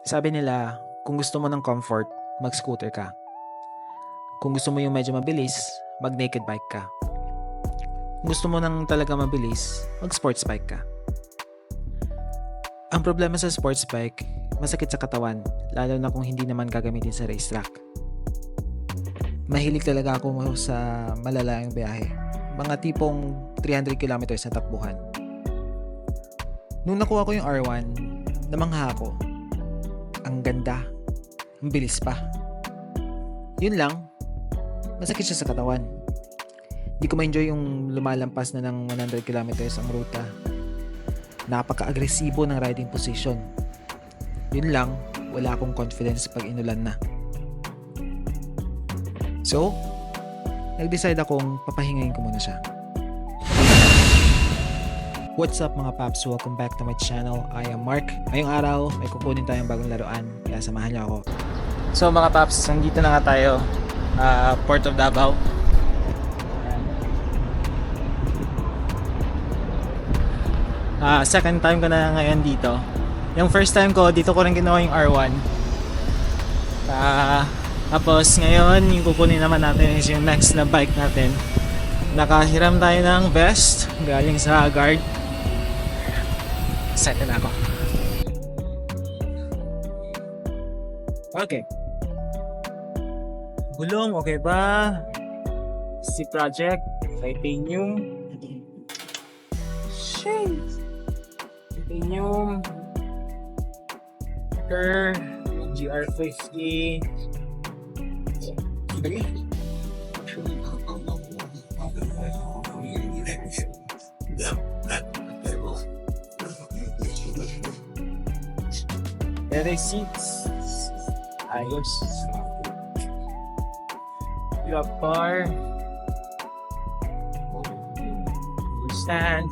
Sabi nila, kung gusto mo ng comfort, mag-scooter ka. Kung gusto mo yung medyo mabilis, mag-naked bike ka. Kung gusto mo ng talaga mabilis, mag-sports bike ka. Ang problema sa sports bike, masakit sa katawan, lalo na kung hindi naman gagamitin sa racetrack. Mahilig talaga ako sa malalayang biyahe. Mga tipong 300 kilometers na takbuhan. Nung nakuha ko yung R1, namangha ako. Ang ganda. Ang bilis pa. Yun lang, masakit siya sa katawan. Di ko ma-enjoy yung lumalampas na ng 100 kilometers ang ruta. Napaka-agresibo ng riding position. Yun lang, wala akong confidence pag inulan na. So, nag-decide akong papahingayin ko muna siya. What's up mga paps? Welcome back to my channel. I am Mark. Ngayong araw, may kukunin tayong bagong laruan. Kaya samahan niyo ako. So mga paps, nandito na nga tayo. Port of Davao. Second time ko na ngayon dito. Yung first time ko, dito ko rin ginawa yung R1. Tapos ngayon, yung kukunin naman natin is yung next na bike natin. Nakahiram tayo ng vest galing sa guard. Excited na ako. Okay. Gulong, okay ba? Si Project, titanium. Shit. Titanium. GR50. Leather seats. Ayos. Grab bar. Stand.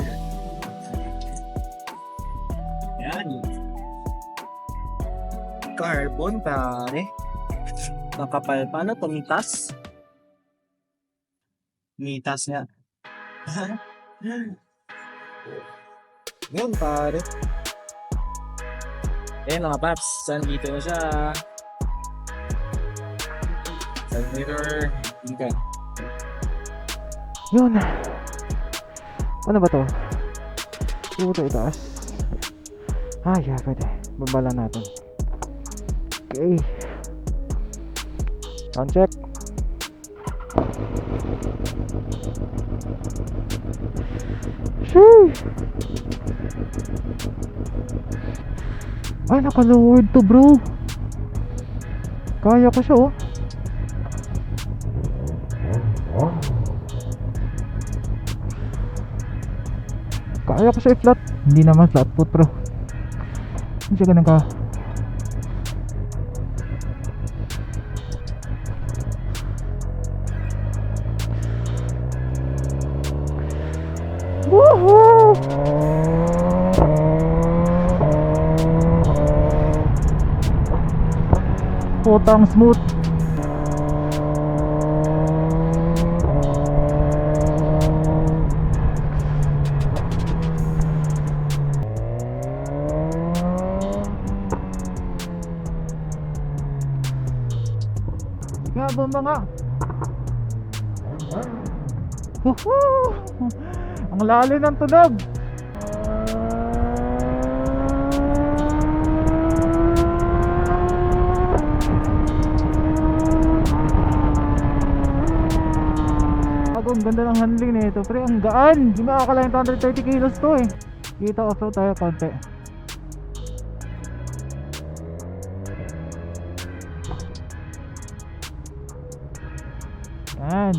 Yan. Carbon pare. Nakapal pa na, tumitas. Mitas nga. Yan pare. Eh mga paps, dito na siya. Side mirror. Hindi. Yun. Ano ba to? Hindi ba to itaas? Yeah, pwede. Babala natin. Okay. Sound check. Sheesh! Ay, naka-lowered to bro. Kaya ko siya oh. Kaya ko siya i-flat. Hindi naman flat foot bro. Hindi siya ganun ka. Woohoo! Putang smooth. Nga bomba nga. Woohoo! Ang lalim ng tunog. Ang ganda ng handling nito pre, ang gaan. Hindi makakalain 130 kilos to eh. Dito off-road tayo konti. Yan.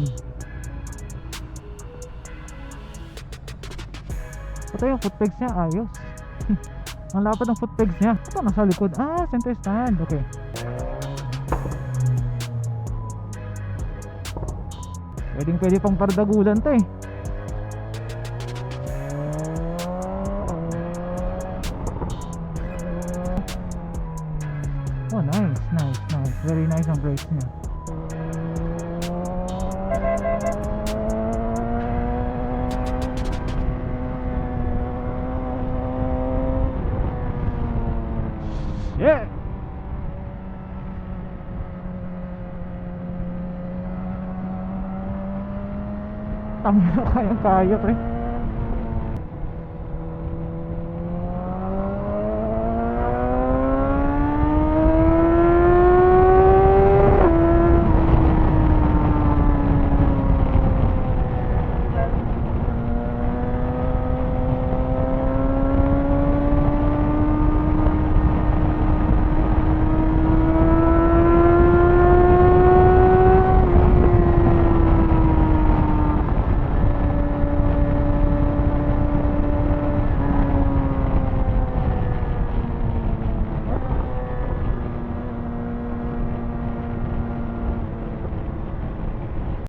Ito yung footpegs niya, ayos. Ang lapad ng footpegs niya. Ito nasa likod, center stand, okay. Pwede pang pardagulan to eh. Oh nice. Very nice ang brakes niya. Yeah. Tangina, kayang kaya pre.